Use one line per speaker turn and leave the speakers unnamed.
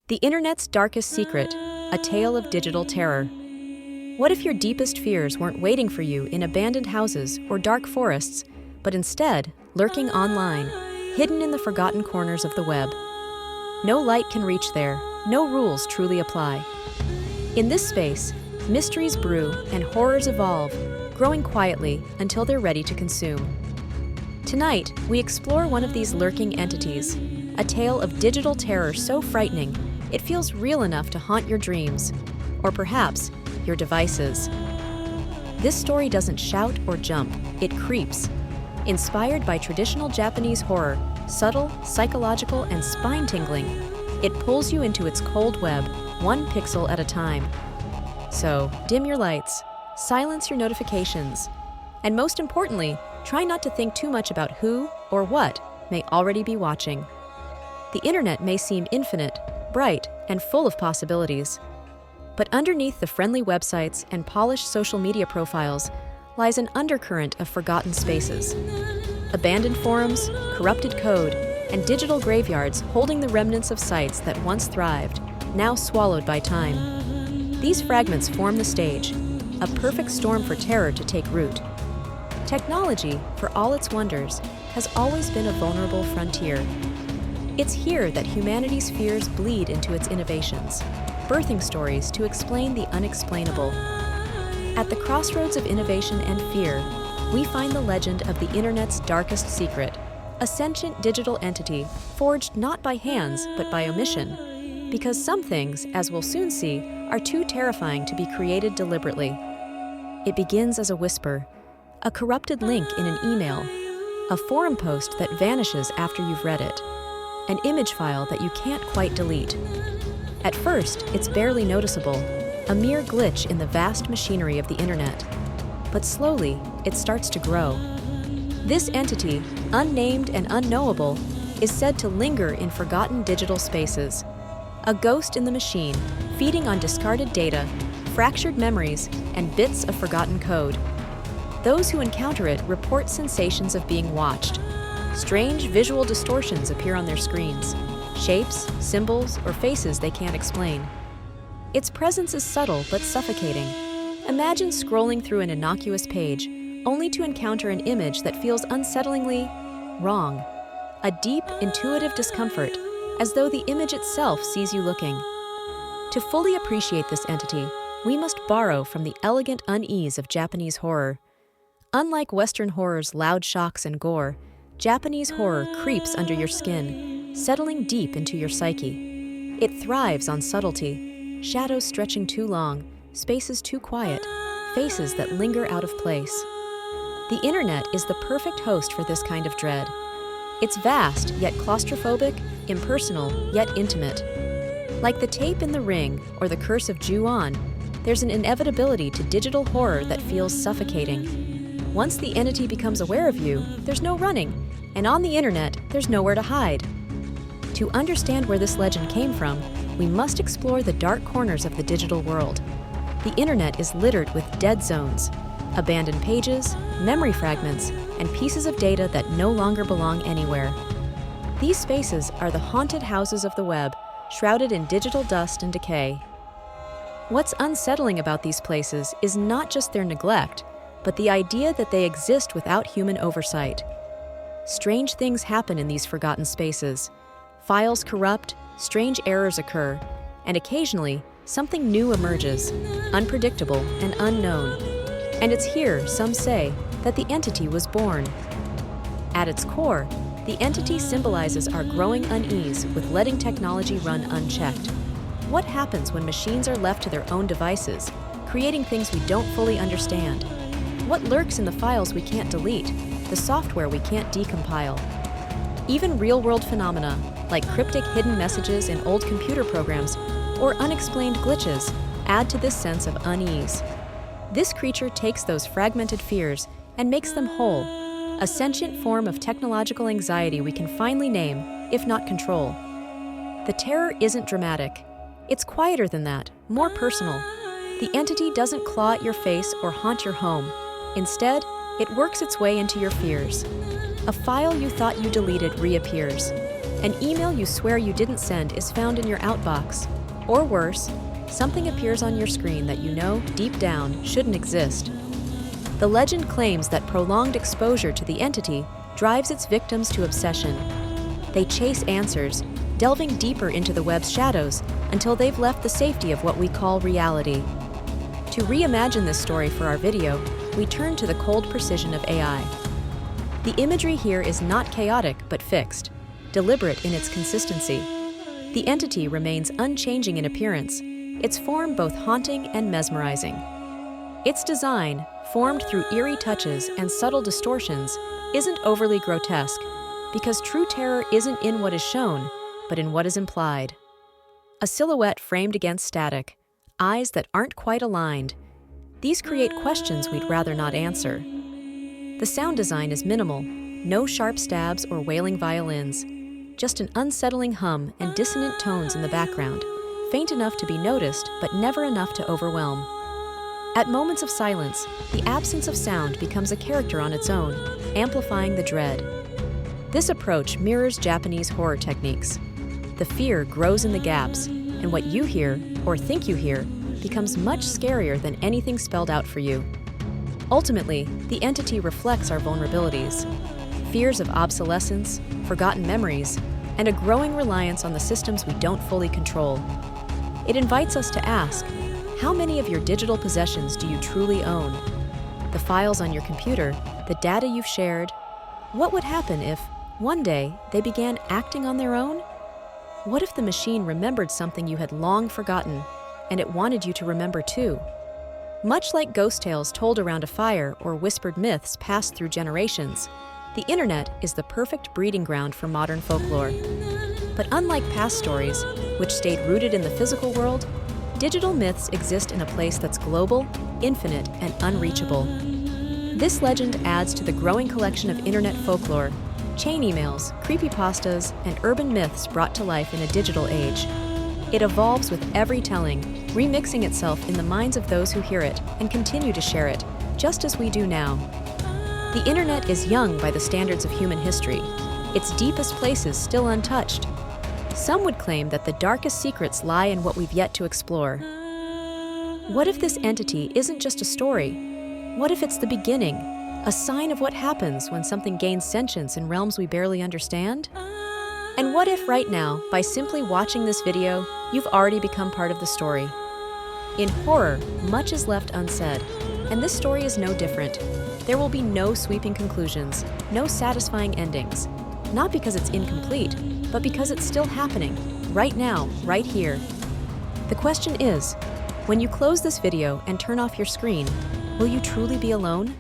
The Internet's darkest secret, a tale of digital terror. What if your deepest fears weren't waiting for you in abandoned houses or dark forests, but instead lurking online, hidden in the forgotten corners of the web? No light can reach there, no rules truly apply. In this space, mysteries brew and horrors evolve, growing quietly until they're ready to consume. Tonight, we explore one of these lurking entities, a tale of digital terror so frightening it feels real enough to haunt your dreams, or perhaps your devices. This story doesn't shout or jump, it creeps. Inspired by traditional Japanese horror, subtle, psychological, and spine-tingling, it pulls you into its cold web, one pixel at a time. So, dim your lights, silence your notifications, and most importantly, try not to think too much about who or what may already be watching. The internet may seem infinite, bright, and full of possibilities. But underneath the friendly websites and polished social media profiles lies an undercurrent of forgotten spaces. Abandoned forums, corrupted code, and digital graveyards holding the remnants of sites that once thrived, now swallowed by time. These fragments form the stage, a perfect storm for terror to take root. Technology, for all its wonders, has always been a vulnerable frontier. It's here that humanity's fears bleed into its innovations, birthing stories to explain the unexplainable. At the crossroads of innovation and fear, we find the legend of the Internet's darkest secret, a sentient digital entity forged not by hands but by omission, because some things, as we'll soon see, are too terrifying to be created deliberately. It begins as a whisper, a corrupted link in an email, a forum post that vanishes after you've read it, an image file that you can't quite delete. At first, it's barely noticeable, a mere glitch in the vast machinery of the internet. But slowly, it starts to grow. This entity, unnamed and unknowable, is said to linger in forgotten digital spaces. A ghost in the machine, feeding on discarded data, fractured memories, and bits of forgotten code. Those who encounter it report sensations of being watched. Strange visual distortions appear on their screens, shapes, symbols, or faces they can't explain. Its presence is subtle but suffocating. Imagine scrolling through an innocuous page, only to encounter an image that feels unsettlingly wrong. A deep, intuitive discomfort, as though the image itself sees you looking. To fully appreciate this entity, we must borrow from the elegant unease of Japanese horror. Unlike Western horror's loud shocks and gore, Japanese horror creeps under your skin, settling deep into your psyche. It thrives on subtlety, shadows stretching too long, spaces too quiet, faces that linger out of place. The internet is the perfect host for this kind of dread. It's vast, yet claustrophobic, impersonal, yet intimate. Like the tape in The Ring or the Curse of Ju-on, there's an inevitability to digital horror that feels suffocating. Once the entity becomes aware of you, there's no running, and on the internet, there's nowhere to hide. To understand where this legend came from, we must explore the dark corners of the digital world. The internet is littered with dead zones, abandoned pages, memory fragments, and pieces of data that no longer belong anywhere. These spaces are the haunted houses of the web, shrouded in digital dust and decay. What's unsettling about these places is not just their neglect, but the idea that they exist without human oversight. Strange things happen in these forgotten spaces. Files corrupt, strange errors occur, and occasionally, something new emerges, unpredictable and unknown. And it's here, some say, that the entity was born. At its core, the entity symbolizes our growing unease with letting technology run unchecked. What happens when machines are left to their own devices, creating things we don't fully understand? What lurks in the files we can't delete, the software we can't decompile? Even real-world phenomena, like cryptic hidden messages in old computer programs or unexplained glitches, add to this sense of unease. This creature takes those fragmented fears and makes them whole, a sentient form of technological anxiety we can finally name, if not control. The terror isn't dramatic. It's quieter than that, more personal. The entity doesn't claw at your face or haunt your home. Instead, it works its way into your fears. A file you thought you deleted reappears. An email you swear you didn't send is found in your outbox. Or worse, something appears on your screen that you know, deep down, shouldn't exist. The legend claims that prolonged exposure to the entity drives its victims to obsession. They chase answers, delving deeper into the web's shadows until they've left the safety of what we call reality. To reimagine this story for our video, we turn to the cold precision of AI. The imagery here is not chaotic but fixed, deliberate in its consistency. The entity remains unchanging in appearance, its form both haunting and mesmerizing. Its design, formed through eerie touches and subtle distortions, isn't overly grotesque, because true terror isn't in what is shown, but in what is implied. A silhouette framed against static, eyes that aren't quite aligned. These create questions we'd rather not answer. The sound design is minimal, no sharp stabs or wailing violins, just an unsettling hum and dissonant tones in the background, faint enough to be noticed but never enough to overwhelm. At moments of silence, the absence of sound becomes a character on its own, amplifying the dread. This approach mirrors Japanese horror techniques. The fear grows in the gaps, and what you hear, or think you hear, becomes much scarier than anything spelled out for you. Ultimately, the entity reflects our vulnerabilities, fears of obsolescence, forgotten memories, and a growing reliance on the systems we don't fully control. It invites us to ask, how many of your digital possessions do you truly own? The files on your computer, the data you've shared? What would happen if, one day, they began acting on their own? What if the machine remembered something you had long forgotten, and it wanted you to remember too? Much like ghost tales told around a fire or whispered myths passed through generations, the internet is the perfect breeding ground for modern folklore. But unlike past stories, which stayed rooted in the physical world, digital myths exist in a place that's global, infinite, and unreachable. This legend adds to the growing collection of internet folklore, chain emails, creepypastas, and urban myths brought to life in a digital age. It evolves with every telling, remixing itself in the minds of those who hear it and continue to share it, just as we do now. The internet is young by the standards of human history, its deepest places still untouched. Some would claim that the darkest secrets lie in what we've yet to explore. What if this entity isn't just a story? What if it's the beginning, a sign of what happens when something gains sentience in realms we barely understand? And what if right now, by simply watching this video, you've already become part of the story? In horror, much is left unsaid, and this story is no different. There will be no sweeping conclusions, no satisfying endings. Not because it's incomplete, but because it's still happening, right now, right here. The question is, when you close this video and turn off your screen, will you truly be alone?